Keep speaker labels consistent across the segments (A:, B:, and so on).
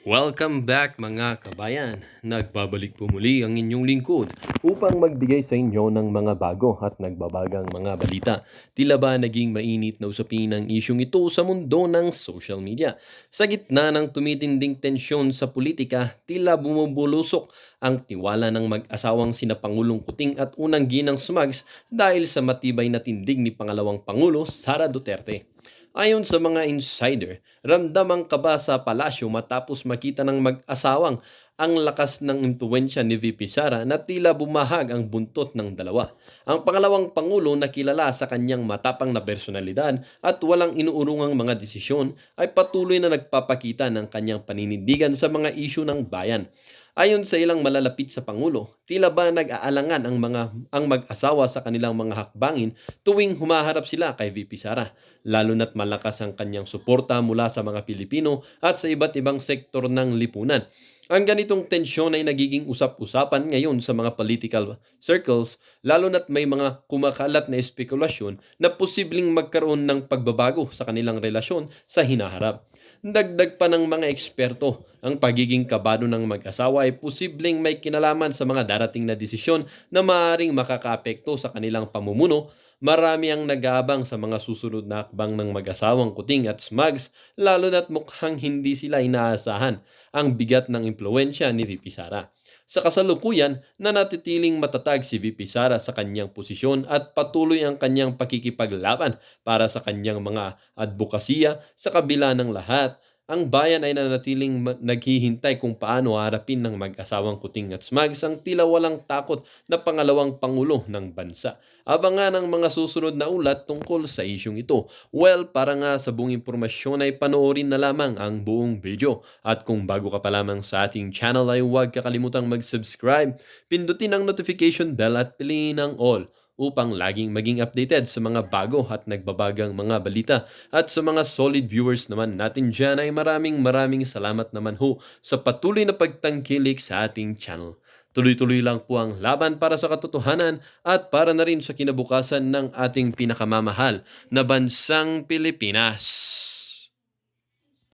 A: Welcome back mga kabayan. Nagbabalik po muli ang inyong lingkod upang magbigay sa inyo ng mga bago at nagbabagang mga balita. Tila ba naging mainit na usapin ang isyong ito sa mundo ng social media? Sa gitna ng tumitinding tensyon sa politika, tila bumubulusok ang tiwala ng mag-asawang sina Pangulong Kuting at unang ginang Smugs dahil sa matibay na tindig ni Pangalawang Pangulo Sara Duterte. Ayon sa mga insider, ramdam ang kaba sa palasyo matapos makita ng mag-asawang ang lakas ng impluwensya ni VP Sara na tila bumahag ang buntot ng dalawa. Ang pangalawang pangulo na kilala sa kanyang matapang na personalidad at walang inuurungang mga desisyon ay patuloy na nagpapakita ng kanyang paninindigan sa mga isyu ng bayan. Ayon sa ilang malalapit sa pangulo, tila ba nag-aalangan ang mag-asawa sa kanilang mga hakbangin tuwing humaharap sila kay VP Sara, lalo na't malakas ang kanyang suporta mula sa mga Pilipino at sa iba't ibang sektor ng lipunan. Ang ganitong tensyon ay nagiging usap-usapan ngayon sa mga political circles, lalo na't may mga kumakalat na espekulasyon na posibleng magkaroon ng pagbabago sa kanilang relasyon sa hinaharap. Dagdag pa ng mga eksperto, ang pagiging kabado ng mag-asawa ay posibleng may kinalaman sa mga darating na desisyon na maaaring makakaapekto sa kanilang pamumuno. Marami ang nag-aabang sa mga susunod na hakbang ng mag-asawang Kuting at Smugs, lalo na't mukhang hindi sila inaasahan ang bigat ng impluensya ni VP Sara. Sa kasalukuyan, nanatitiling matatag si VP Sara sa kanyang posisyon at patuloy ang kanyang pakikipaglaban para sa kanyang mga advokasya. Sa kabila ng lahat, ang bayan ay nanatiling naghihintay kung paano harapin ng mag-asawang Kuting at Smugs ang tila walang takot na pangalawang pangulo ng bansa. Abangan ang mga susunod na ulat tungkol sa isyong ito. Well, para nga sa buong impormasyon ay panoorin na lamang ang buong video. At kung bago ka pa lamang sa ating channel ay huwag kakalimutang mag-subscribe, pindutin ang notification bell at piliin ang all upang laging maging updated sa mga bago at nagbabagang mga balita. At sa mga solid viewers naman natin dyan ay maraming salamat naman ho sa patuloy na pagtangkilik sa ating channel. Tuloy-tuloy lang po ang laban para sa katotohanan at para na rin sa kinabukasan ng ating pinakamamahal na bansang Pilipinas.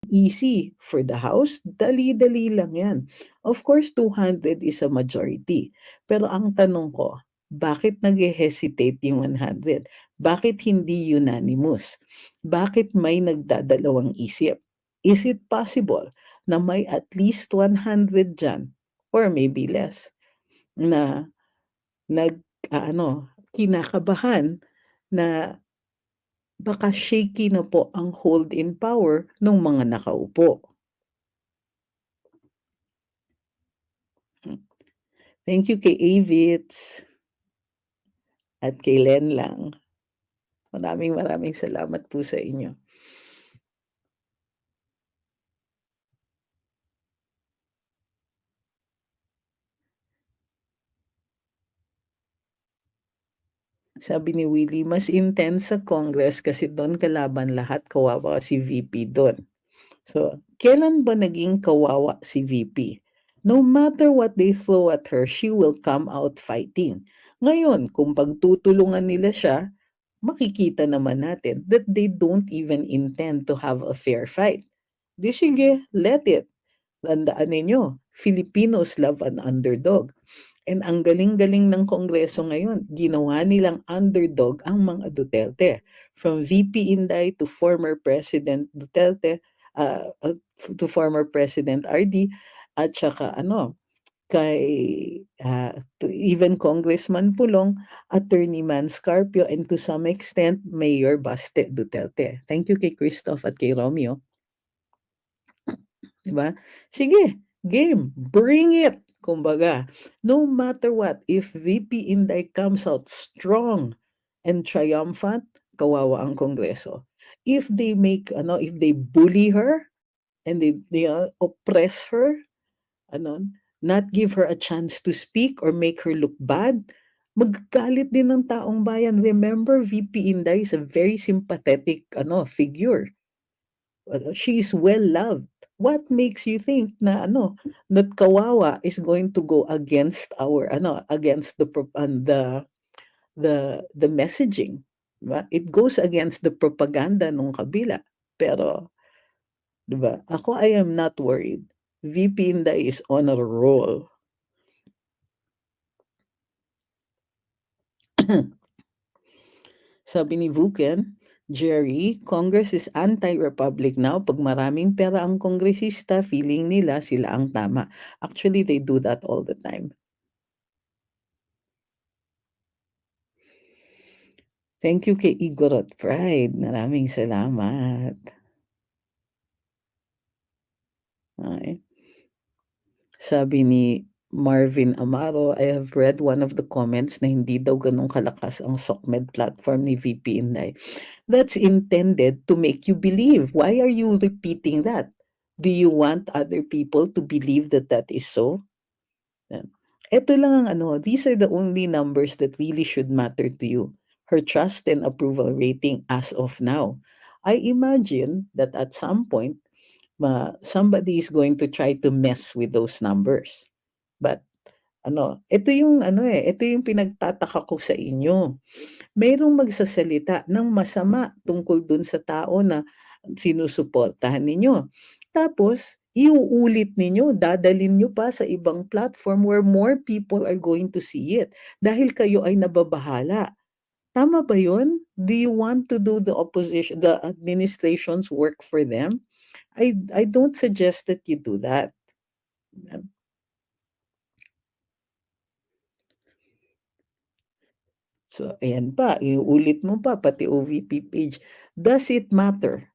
B: Easy for the House, dali-dali lang yan. Of course, 200 is a majority. Pero ang tanong ko, bakit nag-hesitate yung 100? Bakit hindi unanimous? Bakit may nagdadalawang isip? Is it possible na may at least 100 dyan or maybe less na kinakabahan na baka shaky na po ang hold in power ng mga nakaupo? Thank you kay Avits at kay Len lang. Maraming salamat po sa inyo. Sabi ni Willie, mas intense sa Congress kasi doon kalaban lahat, kawawa si VP doon. So, kailan ba naging kawawa si VP? No matter what they throw at her, she will come out fighting. Ngayon, kung pagtutulungan nila siya, makikita naman natin that they don't even intend to have a fair fight. Di sige, let it. Tandaan ninyo, Filipinos love an underdog. And ang galing-galing ng Kongreso ngayon, ginawa nilang underdog ang mga Duterte. From VP Inday to former President Duterte, to former President RD, at saka to even Congressman Pulong, Attorney Man Scarpio, and to some extent, Mayor Baste Duterte. Thank you kay Christoph at kay Romeo. Diba? Sige, game, bring it. Kumbaga, no matter what, if VP Inday comes out strong and triumphant, kawawa ang Kongreso. If they if they bully her and they oppress her, not give her a chance to speak or make her look bad, magagalit din ng taong bayan. Remember, VP Inday is a very sympathetic figure. She is well loved. What makes you think na that kawawa is going to go against against the messaging, diba? It goes against the propaganda nung kabila. Pero, diba? Ako, I am not worried. VP Inday is on a roll. Sabi ni Vuken, Jerry, Congress is anti-republic now. Pag maraming pera ang kongresista, feeling nila sila ang tama. Actually, they do that all the time. Thank you kay Igorot Pride. Maraming salamat. Okay. Sabi ni Marvin Amaro, I have read one of the comments na hindi daw ganun kalakas ang SOCMED platform ni VP Inday. That's intended to make you believe. Why are you repeating that? Do you want other people to believe that that is so? Yan. Ito lang ang these are the only numbers that really should matter to you. Her trust and approval rating as of now. I imagine that at some point, somebody is going to try to mess with those numbers. But ito yung pinagtataka ko sa inyo. Mayroong magsasalita ng masama tungkol dun sa tao na sinusuportahan ninyo. Tapos, iuulit ninyo, dadalin nyo pa sa ibang platform where more people are going to see it. Dahil kayo ay nababahala. Tama ba yun? Do you want to do the administration's work for them? I don't suggest that you do that. So, ayan pa, iulit mo pa, pati OVP page. Does it matter?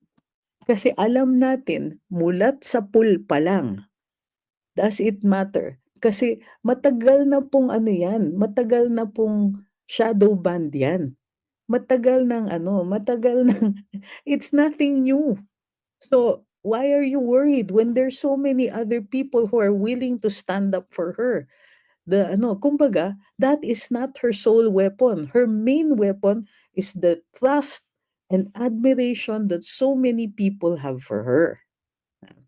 B: Kasi alam natin, mulat sa pool pa lang. Does it matter? Kasi matagal na pong yan, matagal na pong shadow banned yan. Matagal matagal ng, it's nothing new. So, why are you worried when there's so many other people who are willing to stand up for her? Kumbaga, that is not her sole weapon. Her main weapon is the trust and admiration that so many people have for her.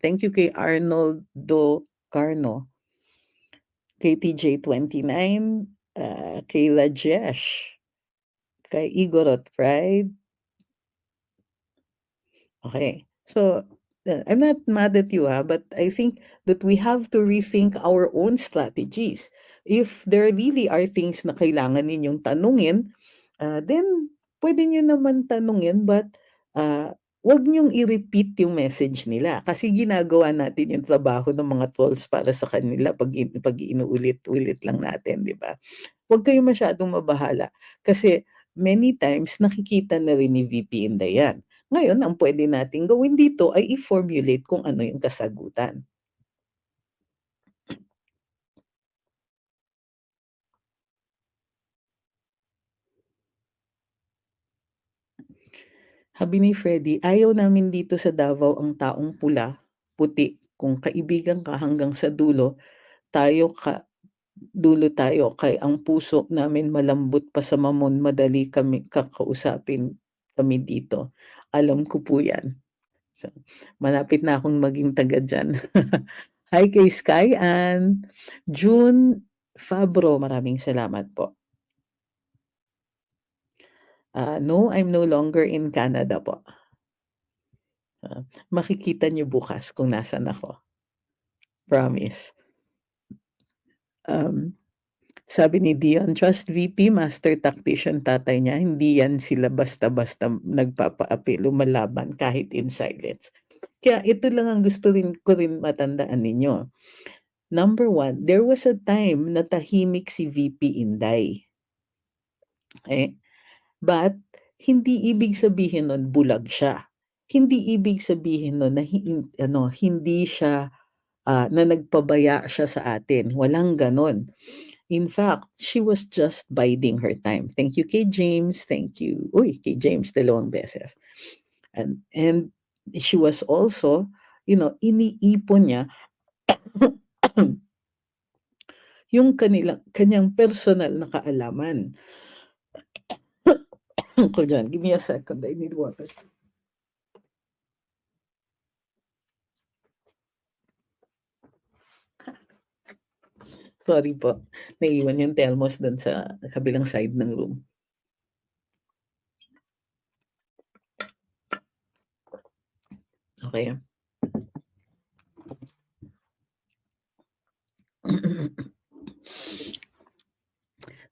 B: Thank you kay Arnoldo Carno, kay TJ29, kay Lajesh, kay Igorot Pride. Okay. So, I'm not mad at you, but I think that we have to rethink our own strategies. If there really are things na kailangan ninyong tanungin, then pwede nyo naman tanungin, but wag nyong i-repeat yung message nila. Kasi ginagawa natin yung trabaho ng mga trolls para sa kanila pag inuulit-ulit lang natin, di ba? Huwag kayong masyadong mabahala. Kasi many times nakikita na rin ni VP Inday yan. Ngayon, ang pwede nating gawin dito ay i-formulate kung ano yung kasagutan. Sabi ni Freddy, ayaw namin dito sa Davao ang taong pula, puti. Kung kaibigan ka hanggang sa dulo, dulo tayo. Kay ang puso namin malambot pa sa mamon, madali kami kakausapin kami dito. Alam ko po yan. So, malapit na akong maging taga dyan. Hi kay Sky Ann. June Fabro, maraming salamat po. No, I'm no longer in Canada po. Makikita niyo bukas kung nasan ako. Promise. Sabi ni Dion, Trust VP, master tactician tatay niya. Hindi yan sila basta-basta nagpapa-apil, lumalaban kahit in silence. Kaya ito lang ang ko rin matandaan ninyo. Number one, there was a time na tahimik si VP Inday. Okay? But, hindi ibig sabihin nun bulag siya. Hindi ibig sabihin nun na hindi siya na nagpabaya siya sa atin. Walang ganon. In fact, she was just biding her time. Thank you kay James. Thank you. Uy, kay James dalawang beses. And she was also, iniipon niya yung kanyang personal na kaalaman. Ko dyan, give me a second. I need water. Sorry po. Naiwan yung thermos doon sa kabilang side ng room. Okay.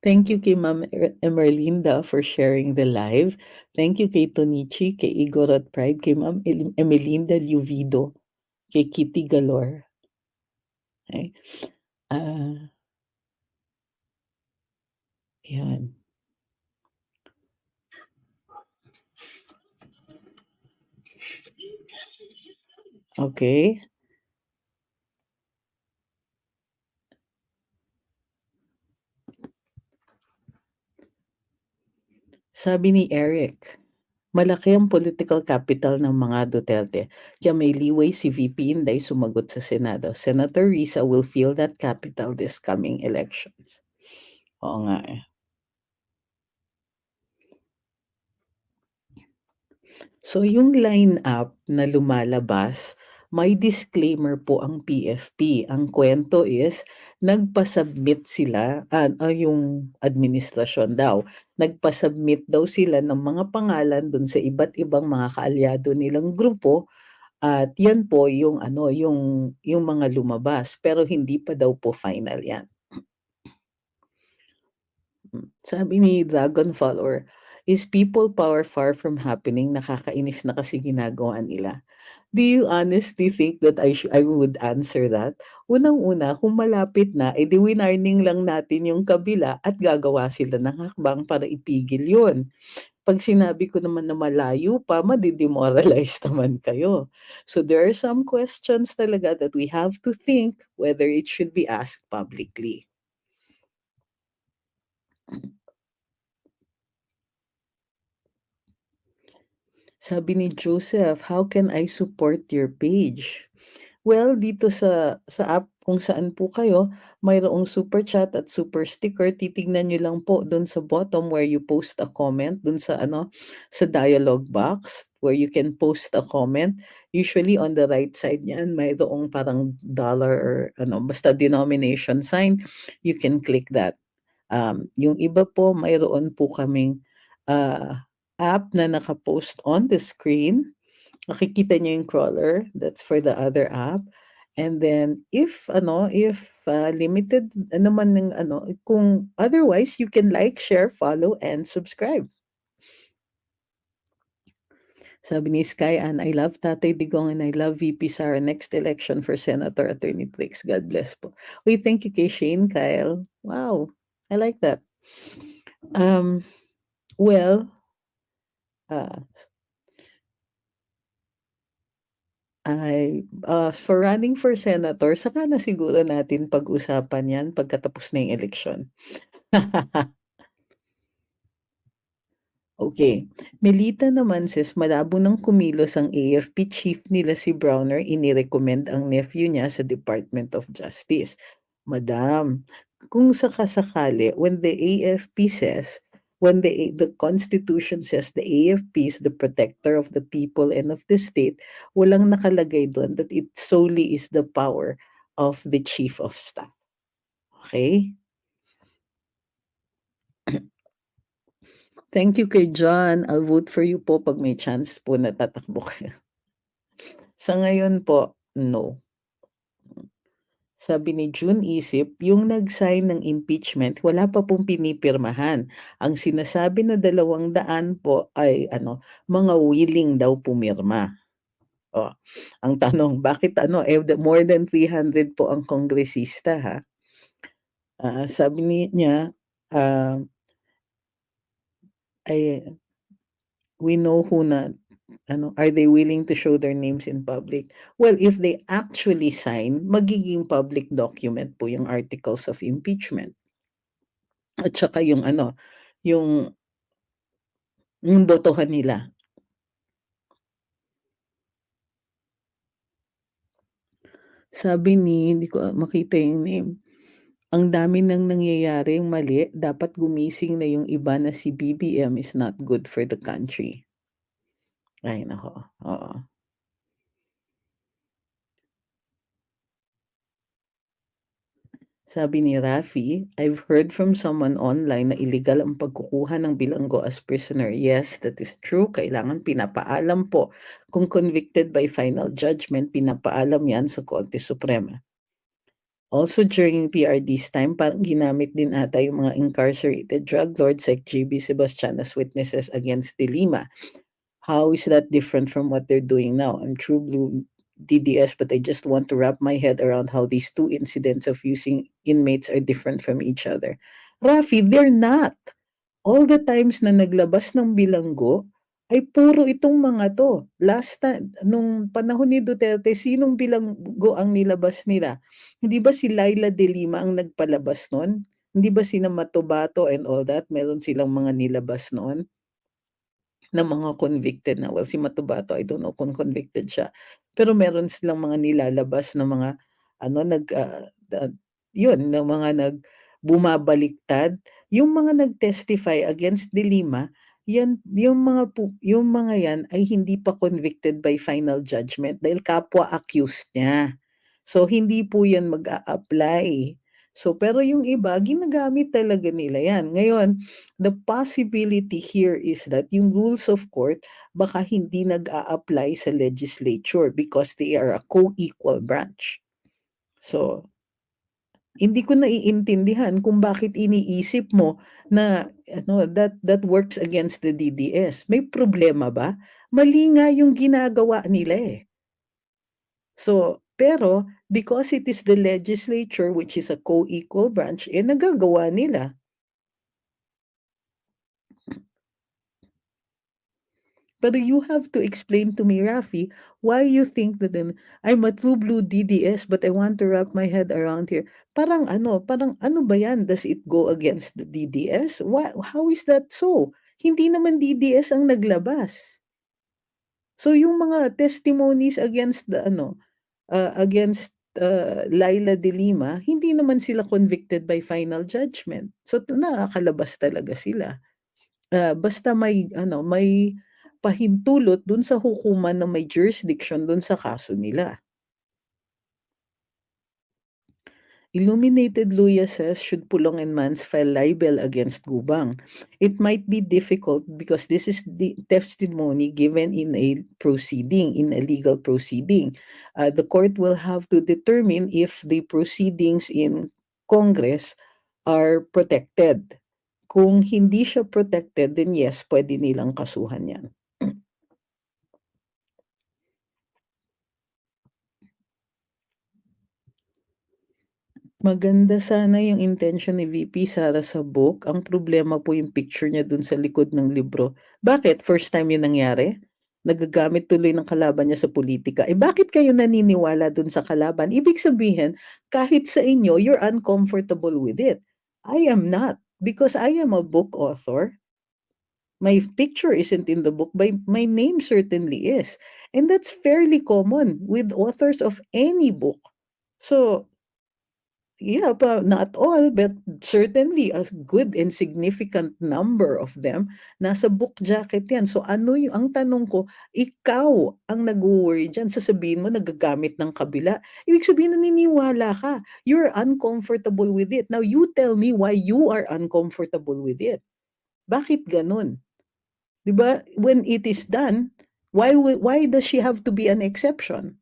B: Thank you kay Ma'am Emerlinda for sharing the live. Thank you kay Tonichi, kay Igor at Pride, kay Ma'am Emelinda Luvido, kay Kitty Galore. Okay. Ah, yan. Okay. Sabi ni Eric, malaki ang political capital ng mga Duterte, kaya may leeway si VP Inday sumagot sa Senado. Senator Risa will feel that capital this coming elections. Oo nga eh. So yung line-up na lumalabas, may disclaimer po ang PFP. Ang kwento is, nagpa-submit sila, yung administrasyon daw, nagpa-submit daw sila ng mga pangalan dun sa iba't ibang mga kaalyado nilang grupo at yan po yung ano, yung mga lumabas pero hindi pa daw po final yan. Sabi ni Dragon Follower, is people power far from happening? Nakakainis na kasi ginagawa nila. Do you honestly think that I would answer that? Unang-una, kung malapit na, edi winarning lang natin yung kabila at gagawa sila ng hakbang para ipigil yun. Pag sinabi ko naman na malayo pa, madidemoralize naman kayo. So there are some questions talaga that we have to think whether it should be asked publicly. Sabi ni Joseph, how can I support your page? Well, dito sa app kung saan po kayo, mayroong super chat at super sticker. Titignan niyo lang po dun sa bottom where you post a comment, dun sa ano, sa dialog box where you can post a comment. Usually on the right side niyan, mayroong parang dollar or ano, basta denomination sign. You can click that. Yung iba po, mayroon po kaming app na nakapost on the screen. Makikita niyo yung crawler, that's for the other app. And then if limited naman ng ano, kung otherwise you can like, share, follow, and subscribe. Sabi ni Sky Ann, I love Tatay Digong and I love VP Sara. Next election for Senator Attorney Trix. God bless po. Uy, thank you kay Shane Kyle. Wow, I like that. Well, uh, for running for senator, saka na siguro natin pag-usapan 'yan pagkatapos na yung eleksyon. Okay. Melita naman says, malabo ng kumilos ang AFP chief nila si Browner, inirecommend ang nephew niya sa Department of Justice. Madam, kung sakasakali, when the Constitution says the AFP is the protector of the people and of the state, walang nakalagay doon that it solely is the power of the chief of staff. Okay? Thank you kay John. I'll vote for you po pag may chance po na tatakbo kayo. Sa ngayon po, no. Sabi ni June Isip, yung nag-sign ng impeachment, wala pa pong pinipirmahan. Ang sinasabi na 200 po ay mga willing daw pumirma. Oh, ang tanong, bakit more than 300 po ang kongresista ha? Sabi niya, we know who na are they willing to show their names in public? Well, if they actually sign, magiging public document po yung articles of impeachment. At saka yung yung botohan nila. Sabi ni, hindi ko makita yung name. Ang dami nang nangyayaring mali, dapat gumising na yung iba na si BBM is not good for the country. Ay nako, oo. Sabi ni Rafi, I've heard from someone online na illegal ang pagkukuha ng bilanggo as prisoner. Yes, that is true. Kailangan pinapaalam po. Kung convicted by final judgment, pinapaalam yan sa Korte Suprema. Also during PRD's time, parang ginamit din ata yung mga incarcerated drug lords like JB Sebastian as witnesses against De Lima. How is that different from what they're doing now? I'm true blue DDS, but I just want to wrap my head around how these two incidents of using inmates are different from each other. Rafi, they're not. All the times na naglabas ng bilanggo ay puro itong mga 'to. Last time nung panahon ni Duterte, sinong bilanggo ang nilabas nila? Hindi ba si Laila de Lima ang nagpalabas nun? Hindi ba sina Matobato and all that, meron silang mga nilabas noon na mga convicted na. Well, si Matobato, I don't know kung convicted siya. Pero meron silang mga nilalabas na mga ano, yun, na mga bumabaliktad. Yung mga nag-testify against De Lima, yan, yung mga yan ay hindi pa convicted by final judgment dahil kapwa accused niya. So, hindi po yan mag-a-apply. So, pero yung iba, ginagamit talaga nila yan. Ngayon, the possibility here is that yung rules of court baka hindi nag-a-apply sa legislature because they are a co-equal branch. So, hindi ko naiintindihan kung bakit iniisip mo na ano, that works against the DDS. May problema ba? Mali nga yung ginagawa nila eh. So, pero because it is the legislature which is a co-equal branch, eh nagagawa nila. Pero you have to explain to me, Rafi, why you think that I'm a true blue DDS but I want to wrap my head around here. Parang ano ba yan? Does it go against the DDS? How is that so? Hindi naman DDS ang naglabas. So yung mga testimonies against Laila de Lima, hindi naman sila convicted by final judgment. So nakakalabas talaga sila. Basta may pahintulot dun sa hukuman na may jurisdiction dun sa kaso nila. Illuminated Luya says, should Pulong and Mans file libel against Gubang? It might be difficult because this is the testimony given in a proceeding, in a legal proceeding. The court will have to determine if the proceedings in Congress are protected. Kung hindi siya protected, then yes, pwede nilang kasuhan yan. Maganda sana yung intention ni VP Sara sa book. Ang problema po yung picture niya dun sa likod ng libro. Bakit? First time yun nangyari? Nagagamit tuloy ng kalaban niya sa politika. Eh bakit kayo naniniwala dun sa kalaban? Ibig sabihin, kahit sa inyo, you're uncomfortable with it. I am not. Because I am a book author. My picture isn't in the book, but my name certainly is. And that's fairly common with authors of any book. So, yeah, but not all, but certainly a good and significant number of them nasa book jacket yan. So ano yung, ang tanong ko, ikaw ang nag-worry dyan, sasabihin mo nagagamit ng kabila. Ibig sabihin naniniwala ka. You're uncomfortable with it. Now you tell me why you are uncomfortable with it. Bakit ganun? 'Di ba? When it is done, why does she have to be an exception?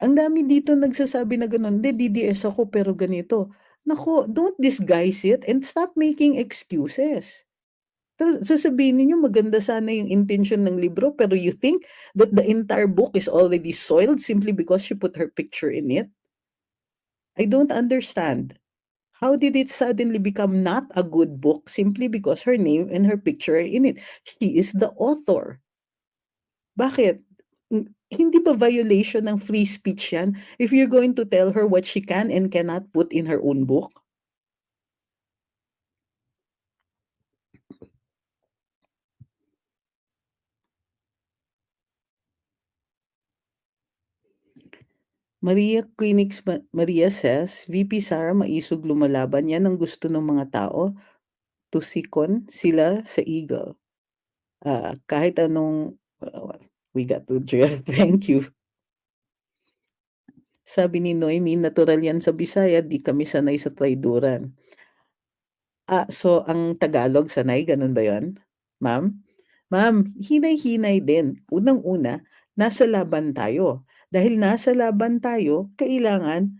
B: Ang dami dito nagsasabi na gano'n, "Hindi, DDS ako pero ganito." Naku, don't disguise it and stop making excuses. Sasabihin ninyo maganda sana yung intention ng libro pero you think that the entire book is already soiled simply because she put her picture in it? I don't understand. How did it suddenly become not a good book simply because her name and her picture are in it? She is the author. Bakit? Hindi ba violation ng free speech yan if you're going to tell her what she can and cannot put in her own book? Maria says, VP Sara maisog lumalaban, yan ang gusto ng mga tao. Tusikon sila sa Eagle. Kahit anong, we got to drill. Thank you. Sabi ni Noemi, natural yan sa Bisaya, di kami sanay sa traiduran. So ang Tagalog sanay, ganun ba yun? Ma'am? Ma'am, hinay-hinay din. Unang-una, nasa laban tayo. Dahil nasa laban tayo, kailangan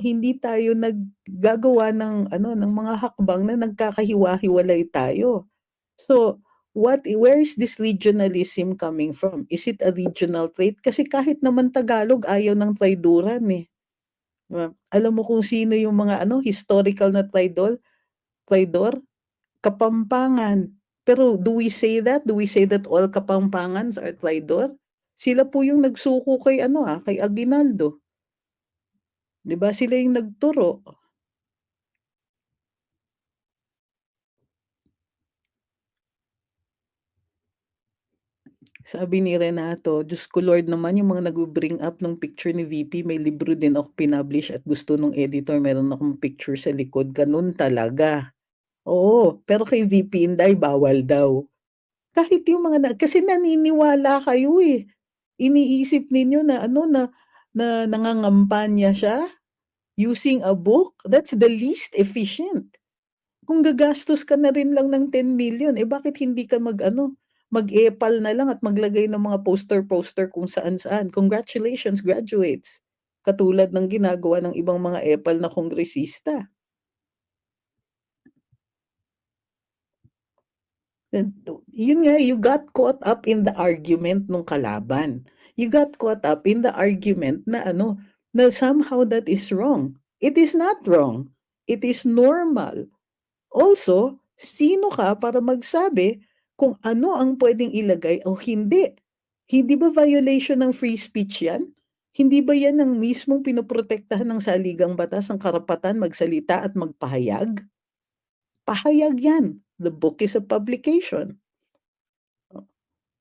B: hindi tayo naggagawa ng ng mga hakbang na nagkakahiwa-hiwalay tayo. So, where is this regionalism coming from? Is it a regional trait? Kasi kahit naman Tagalog ayaw ng traiduran, eh. Alam mo kung sino yung mga historical na traidor? Kapampangan. Pero do we say that? Do we say that all Kapampangans are traidor? Sila po yung nagsuko kay kay Aguinaldo, 'di ba? Sila yung nagturo. Sabi ni Renato, Diyos ko Lord naman yung mga nagbo-bring up nung picture ni VP, may libro din ako pinablish at gusto nung editor meron akong picture sa likod, ganun talaga. Oo, pero kay VP Inday bawal daw. Kahit yung mga kasi naniniwala kayo, eh. Iniisip ninyo na na nangangampanya siya using a book, that's the least efficient. Kung gagastos ka na rin lang ng 10 million, eh, bakit hindi ka mag-epal na lang at maglagay ng mga poster-poster kung saan-saan. Congratulations, graduates. Katulad ng ginagawa ng ibang mga epal na kongresista. Yun nga, you got caught up in the argument nung kalaban. You got caught up in the argument na na somehow that is wrong. It is not wrong. It is normal. Also, sino ka para magsabi kung ano ang pwedeng ilagay o hindi? Hindi ba violation ng free speech yan? Hindi ba yan ang mismong pinoprotektahan ng saligang batas ang karapatan magsalita at magpahayag? Pahayag yan. The book is a publication.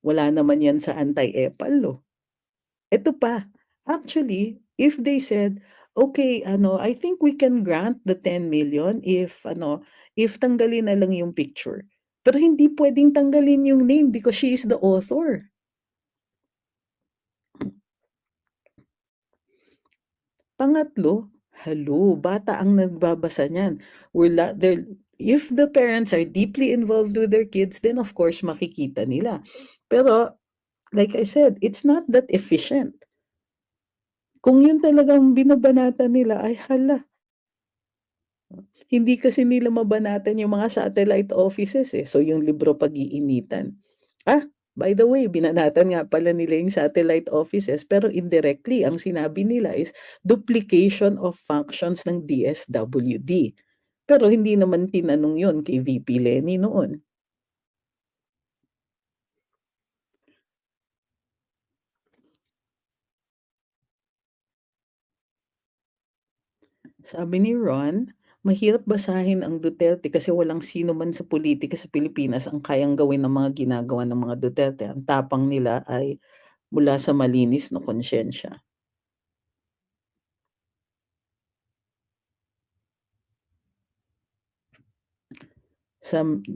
B: Wala naman yan sa anti-epal law. Eto pa, actually, if they said, "Okay, I think we can grant the 10 million if tanggalin na lang yung picture." Pero hindi puwedeng tanggalin yung name because she is the author. Pangatlo, bata ang nagbabasa niyan. If the parents are deeply involved with their kids, then of course makikita nila. Pero like I said, it's not that efficient. Kung yun talagang binabanatan nila ay hala, hindi kasi nila mabanatan yung mga satellite offices, eh. So, yung libro pag-iinitan. By the way, binanatan nga pala nila yung satellite offices pero indirectly ang sinabi nila is duplication of functions ng DSWD. Pero hindi naman tinanong yun kay VP Lenny noon. Sabi ni Ron, mahirap basahin ang Duterte kasi walang sino man sa politika sa Pilipinas ang kayang gawin ng mga ginagawa ng mga Duterte. Ang tapang nila ay mula sa malinis na konsyensya.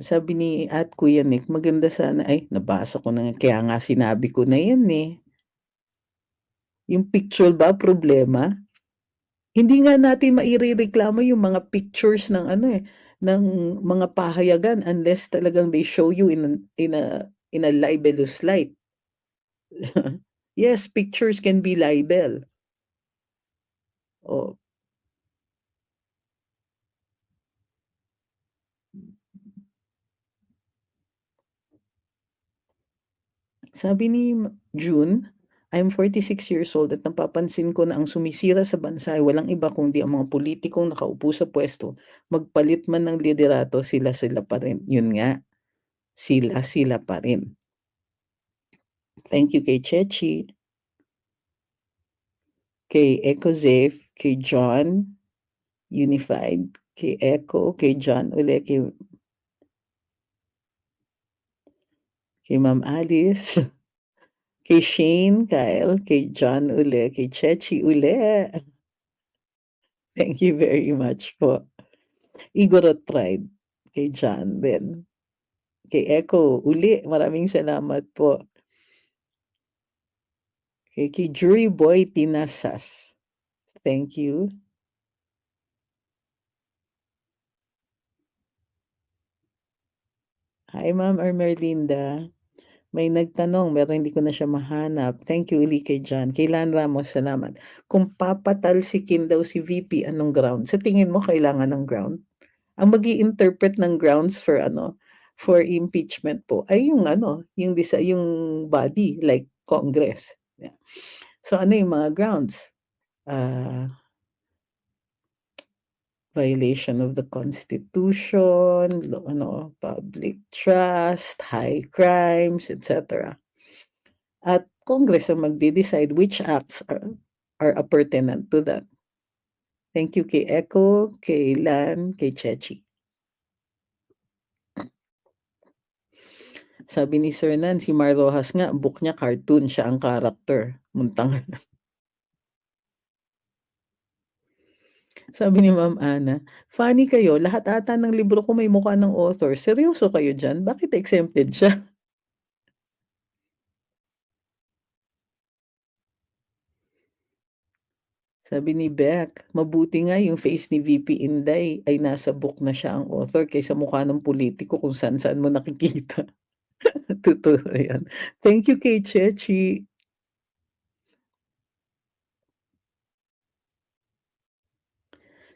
B: Sabi ni at Kuya Nick, maganda sana ay nabasa ko na nga, kaya nga sinabi ko na yan, eh. Yung picture ba problema? Hindi nga natin mairereklamo yung mga pictures ng ng mga pahayagan unless talagang they show you in a libelous light. Yes, pictures can be libel. Oh, sabi ni June, "I'm 46 years old at napapansin ko na ang sumisira sa bansa ay walang iba kundi ang mga pulitikong nakaupo sa puwesto. Magpalit man ng liderato, sila-sila pa rin." Yun nga, sila-sila pa rin. Thank you kay Chechi, kay Ecozafe, kay John Unified, kay Echo, kay John uli, kay Ma'am Alice, kay Shane, Kyle, kay John uli, kay Chechi uli. Thank you very much po. Igorot Pride, kay John din. Kay Echo, uli, maraming salamat po. Kay Jury Boy Tinasas, thank you. Hi, Ma'am Ermerlinda. May nagtanong pero hindi ko na siya mahanap. Thank you uli kay John. Kailan Ramos, salamat. Kung papatalsikin daw si VP, anong ground? Sa tingin mo kailangan ng ground? Ang mag-i-interpret ng grounds for ano, for impeachment po ay yung ano, yung body like Congress. Yeah. So ano yung mga grounds? Ah, violation of the Constitution, public trust, high crimes, etc. At Congress ang magde-decide which acts are appurtenant to that. Thank you kay Echo, kay Lan, kay Chechi. Sabi ni Sir Nan, si Mar Rojas nga, book niya cartoon, siya ang character. Muntang. Sabi ni Ma'am Ana, funny kayo, lahat ata ng libro ko may mukha ng author. Seryoso kayo dyan? Bakit exempted siya? Sabi ni Beck, mabuti nga yung face ni VP Inday ay nasa book na siya ang author kaysa mukha ng politiko kung saan-saan mo nakikita. Totoo yan. Thank you kay Chechi.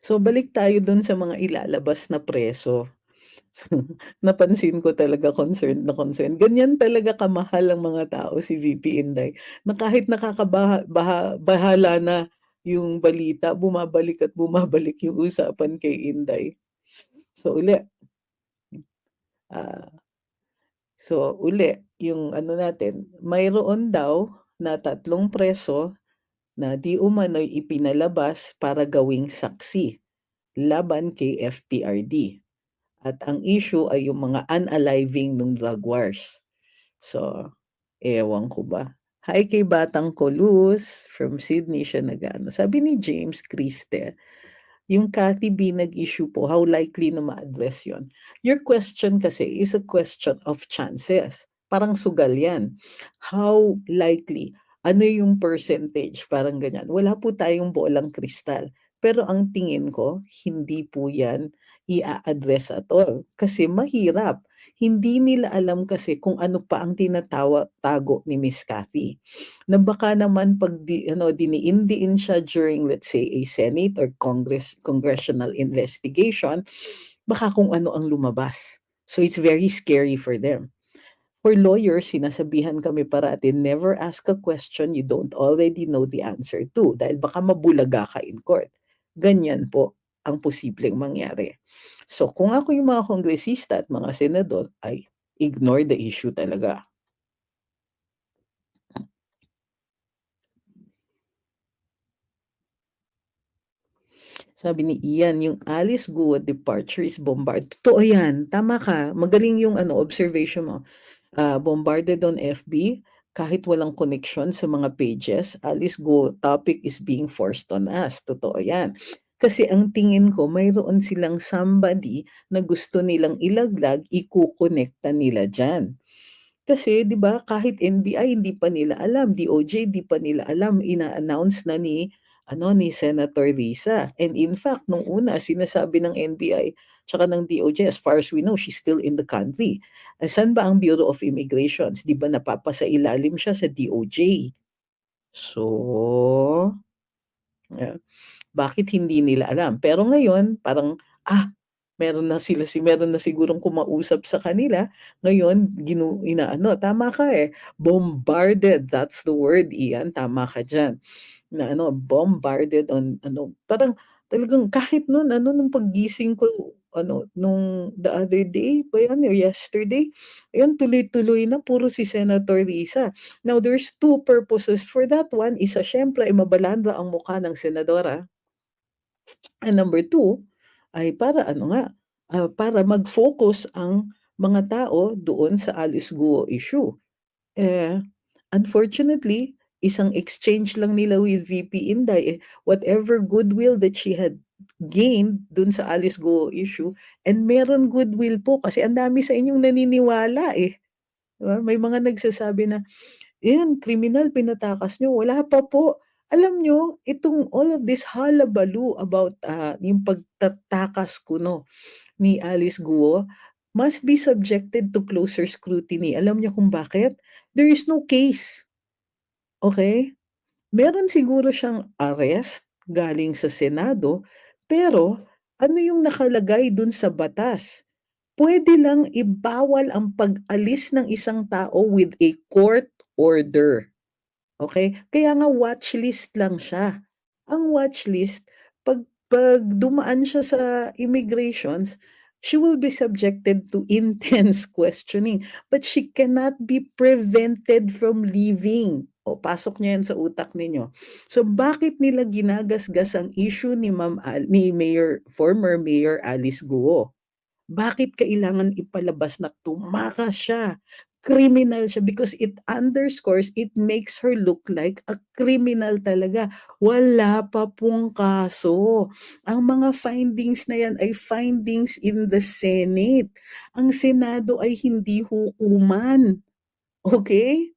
B: So balik tayo dun sa mga ilalabas na preso. So, napansin ko talaga concerned na concerned. Ganyan talaga kamahal ang mga tao si VP Inday na kahit bahala na yung balita, bumabalik at bumabalik yung usapan kay Inday. So ah, yung ano natin, mayroon daw na 3 preso na di umano'y ipinalabas para gawing saksi laban kay FPRD. At ang issue ay yung mga unaliving nung drug wars. So, ewan ko ba. Hi kay Batang Colus, from Sydney siya nag-ano. Sabi ni James Criste, yung Cathy B nag-issue po, how likely na ma-address yon? Your question kasi is a question of chances. Parang sugal yan. How likely? Ano yung percentage? Parang ganyan. Wala po tayong bolang kristal. Pero ang tingin ko, hindi po yan i-address at all. Kasi mahirap. Hindi nila alam kasi kung ano pa ang tago ni Miss Cathy na baka naman pag diniin siya during, let's say, a Senate or congressional investigation, baka kung ano ang lumabas. So it's very scary for them. For lawyers, sinasabihan kami parati, never ask a question you don't already know the answer to dahil baka mabulaga ka in court. Ganyan po ang posibleng mangyari. So kung ako yung mga kongresista at mga senador, ay ignore the issue talaga. Sabi ni Ian, yung Alice Guo departure is bombarded. Totoo yan. Tama ka. Magaling yung observation mo. Bombarded on FB, kahit walang connection sa mga pages, Alice Guo topic is being forced on us. Totoo yan. Kasi ang tingin ko, mayroon silang somebody na gusto nilang ilaglag, ikukonekta nila dyan. Kasi 'di ba kahit NBI hindi pa nila alam, DOJ hindi pa nila alam, ina-announce na ni Senator Risa. And in fact nung una sinasabi ng NBI tsaka ng DOJ, as far as we know, she's still in the country. Saan ba ang Bureau of Immigrations? 'Di ba napapasailalim siya sa DOJ? So, ah, bakit hindi nila alam? Pero ngayon parang, meron na sigurong kumausap sa kanila, ngayon tama ka, bombarded, that's the word Ian, tama ka diyan. Na bombarded on parang talagang kahit nung paggising ko nung the other day ba yan or yesterday, ayun tuloy-tuloy na puro si Senator Risa. Now there's two purposes for that one, isa siyempre ay mabalandra ang mukha ng senadora, and number two ay para para mag-focus ang mga tao doon sa Alice Guo issue. Eh, unfortunately, isang exchange lang nila with VP Inday, whatever goodwill that she had gained dun sa Alice Go issue, and meron goodwill po kasi ang dami sa inyong naniniwala, 'di ba? May mga nagsasabi na, "Ayan, kriminal, pinatakas niyo." Wala pa po. Alam niyo, itong all of this hullabaloo about, yung pagtatakas kuno ni Alice Guo, must be subjected to closer scrutiny. Alam niyo kung bakit? There is no case. Okay? Meron siguro siyang arrest galing sa Senado, pero ano yung nakalagay dun sa batas? Pwede lang ibawal ang pag-alis ng isang tao with a court order. Okay? Kaya nga watchlist lang siya. Ang watchlist, pag dumaan siya sa immigrations, she will be subjected to intense questioning, but she cannot be prevented from leaving. O, pasok niya yan sa utak ninyo. So, bakit nila ginagasgas ang issue ni ni former Mayor Alice Guo? Bakit kailangan ipalabas na tumakas siya? Criminal siya because it underscores, it makes her look like a criminal talaga. Wala pa pong kaso. Ang mga findings na yan ay findings in the Senate. Ang Senado ay hindi hukuman. Okay?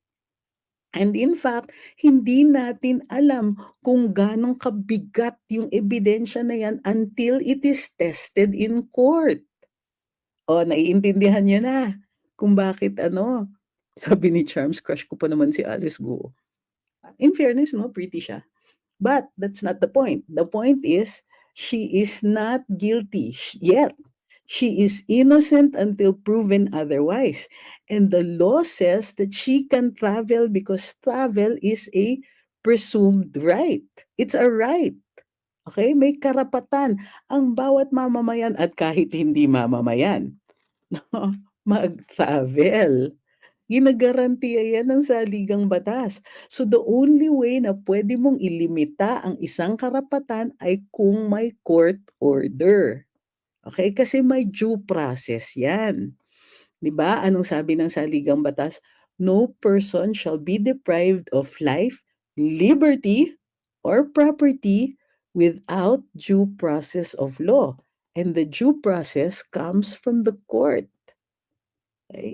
B: And in fact, hindi natin alam kung ganong kabigat yung ebidensya na yan until it is tested in court. Oh, naiintindihan niyo na kung bakit ano, sabi ni Charms, crush ko pa naman si Alice Guo. In fairness, no, pretty siya. But that's not the point. The point is, she is not guilty yet. She is innocent until proven otherwise. And the law says that she can travel because travel is a presumed right. It's a right. Okay? May karapatan ang bawat mamamayan at kahit hindi mamamayan mag-travel. Ginagarantiya yan ng saligang batas. So the only way na pwede mong ilimita ang isang karapatan ay kung may court order. Okay? Kasi may due process yan. 'Di ba? Anong sabi ng saligang batas? No person shall be deprived of life, liberty, or property without due process of law. And the due process comes from the court.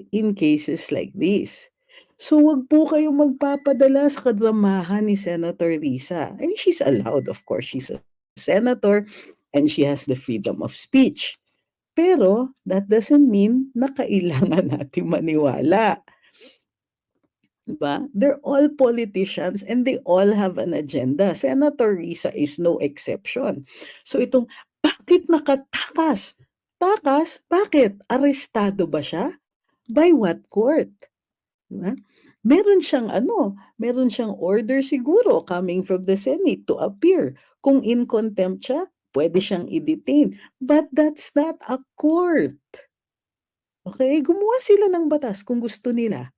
B: In cases like this. So wag po kayong magpapadala sa kadramahan ni Senator Risa. I mean, she's allowed, of course, she's a senator and she has the freedom of speech. Pero that doesn't mean na kailangan natin maniwala. Diba? They're all politicians and they all have an agenda. Senator Risa is no exception. So itong, bakit nakatakas? Takas? Bakit? Arestado ba siya? By what court? Diba? Meron siyang meron siyang order siguro coming from the Senate to appear. Kung in contempt siya, pwede siyang i-detain. But that's not a court. Okay? Gumawa sila ng batas kung gusto nila.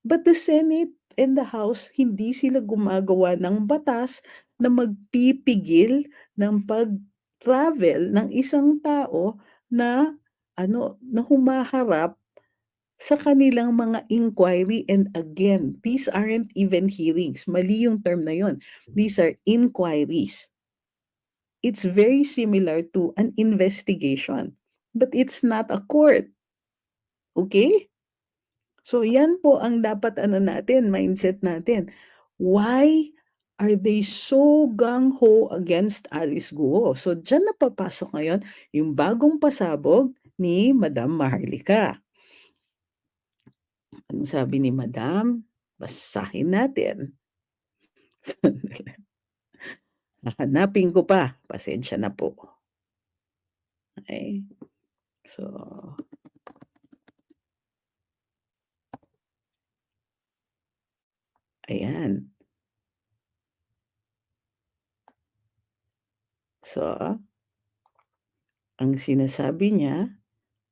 B: But the Senate and the House, hindi sila gumagawa ng batas na magpipigil ng pag-travel ng isang tao na na humaharap sa kanilang mga inquiry. And again, these aren't even hearings. Mali yung term na yon. These are inquiries. It's very similar to an investigation, but it's not a court. Okay? So yan po ang dapat natin, mindset natin. Why are they so gung-ho against Alice Guo? So dyan na papasok ngayon yung bagong pasabog ni Madam Maharlika. Anong sabi ni Madam? Basahin natin. Hahanapin ko pa. Pasensya na po. Okay. So, ayan. So, ang sinasabi niya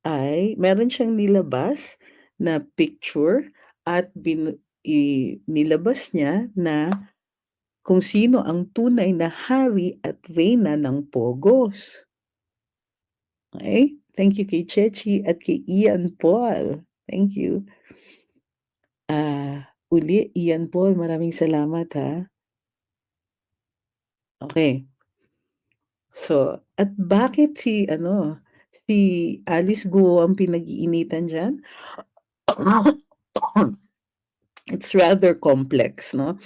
B: ay meron siyang nilabas na picture at nilabas niya na kung sino ang tunay na hari at reyna ng Pogos. Okay? Thank you kay Chechi at kay Ian Paul. Thank you. Uli, Ian Paul, maraming salamat ha. Okay. So, at bakit si Alice Guo ang pinag-iinitan diyan? It's rather complex, no?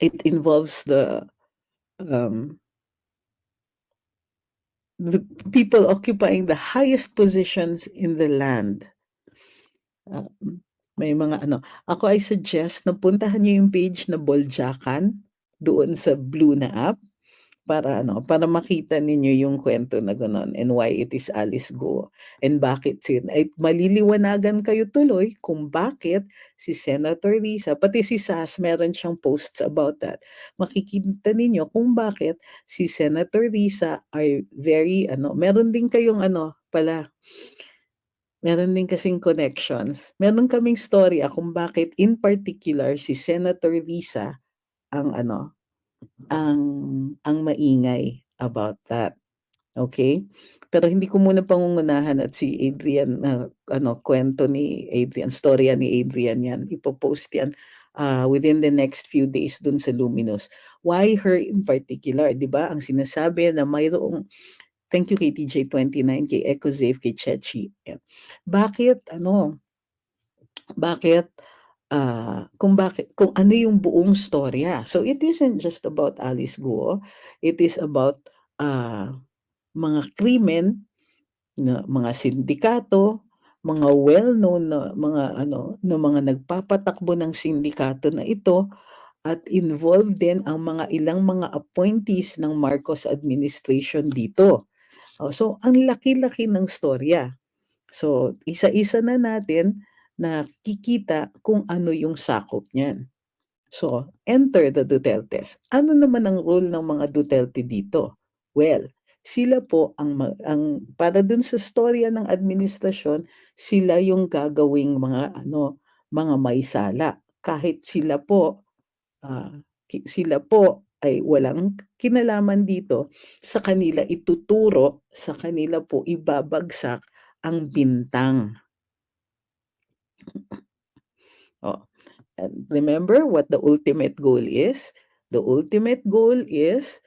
B: It involves the the people occupying the highest positions in the land. Ah, may mga ano, ako I suggest na puntahan niyo yung page na Boljakan doon sa Blue na app para ano, para makita ninyo yung kwento na gano'n and why it is Alice Guo and bakit ay maliliwanagan kayo tuloy kung bakit si Senator Risa, pati si Sas meron siyang posts about that. Makikita ninyo kung bakit si Senator Risa are very ano, meron din kayong ano pala, meron din kasing connections. Meron kaming storya kung bakit in particular si Senator Risa ang ano, ang maingay about that, okay. Pero hindi ko muna pangungunahan at si Adrian na ano, kuwento ni Adrian, storya ni Adrian 'yan, ipo-post 'yan, within the next few days dun sa Luminous. Why her in particular, 'di ba, ang sinasabi na mayroong thank you kay TJ29, kay Ecosave, kay Chechi, 'yan. Bakit ano, bakit kung ano yung buong storya. So it isn't just about Alice Guo, it is about mga krimen na mga sindikato, mga well-known na mga ano, na mga nagpapatakbo ng sindikato na ito at involved din ang mga ilang mga appointees ng Marcos administration dito. So ang laki-laki ng storya. So, isa-isa na natin nakikita kung ano yung sakop niyan. So, enter the Dutertes. Ano naman ang role ng mga Duterte dito? Well, sila po ang para dun sa storya ng administrasyon, sila yung gagawing mga ano, mga maisala. Kahit sila po, sila po ay walang kinalaman dito, sa kanila ituturo, sa kanila po ibabagsak ang bintang. Oh, and remember what the ultimate goal is? The ultimate goal is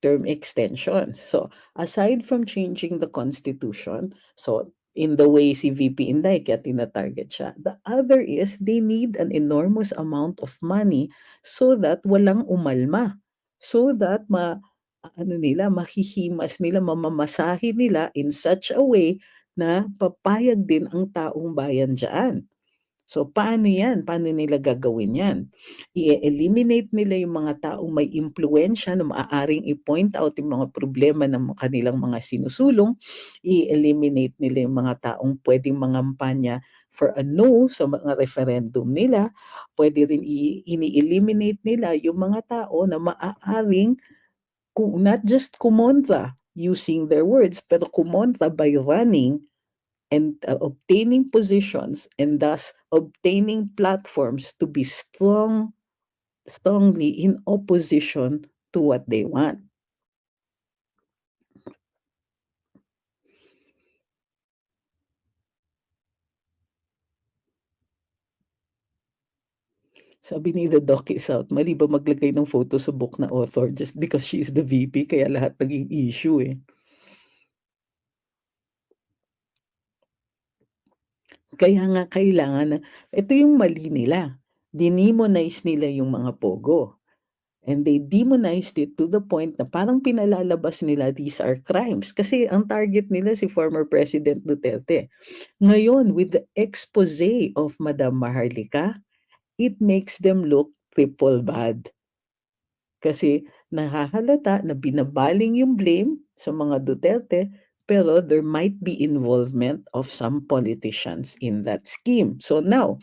B: term extensions. So, aside from changing the constitution, so in the way si VP Inday kaya tina-target siya, the other is they need an enormous amount of money so that walang umalma. So that ano nila, mahihimas nila, mamamasahe nila in such a way na papayag din ang taong bayan diyan. So, paano 'yan? Paano nila gagawin 'yan? I-eliminate nila yung mga taong may impluwensiya na maaaring i-point out yung mga problema ng kanilang mga sinusulong. I-eliminate nila yung mga taong puwedeng mangampanya for a no sa mga referendum nila. Puwede rin ini-eliminate nila yung mga tao na maaaring not just kumontra using their words, pero kumontra by running and obtaining positions and thus obtaining platforms to be strongly in opposition to what they want. Sabi ni The Doc is out, mali ba maglagay ng photo sa book na author just because she is the VP kaya lahat naging issue eh. Kaya nga kailangan na ito yung mali nila, dinemonize nila yung mga pogo. And they demonized it to the point na parang pinalalabas nila these are crimes. Kasi ang target nila si former President Duterte. Ngayon, with the expose of Madam Maharlika, it makes them look triple bad. Kasi nahahalata na binabaling yung blame sa mga Duterte, pero there might be involvement of some politicians in that scheme. So now,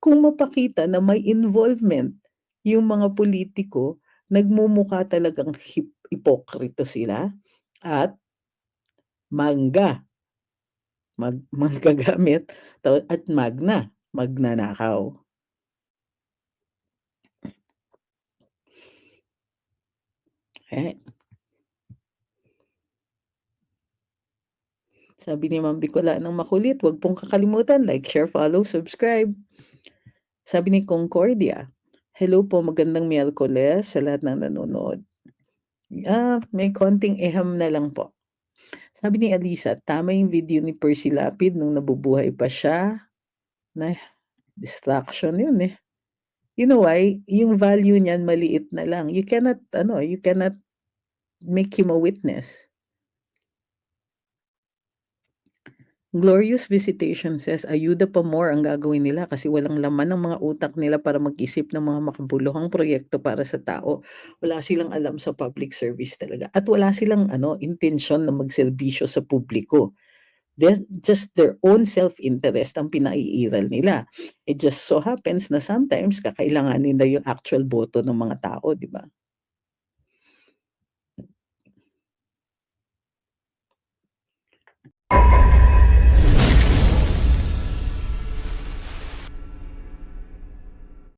B: kung mapakita na may involvement yung mga politiko, nagmumukha talagang hipokrito sila at manggagamit at magnanakaw. Eh, sabi ni Ma'am Bicola ng makulit, wag pong kakalimutan like, share, follow, subscribe. Sabi ni Concordia, hello po, magandang Miyerkules sa lahat ng nanonood. May konting eham na lang po. Sabi ni Alisa, tama yung video ni Percy Lapid nung nabubuhay pa siya. Na distraction yun eh. You know why? Yung value niyan maliit na lang. You cannot make him a witness. Glorious Visitation says ayuda pa more ang gagawin nila kasi walang laman ng mga utak nila para mag-isip ng mga makabuluhang proyekto para sa tao. Wala silang alam sa public service talaga at wala silang intensyon na magserbisyo sa publiko. Just their own self-interest ang pinaiiral nila. It just so happens na sometimes kakailanganin nila yung actual boto ng mga tao, di ba?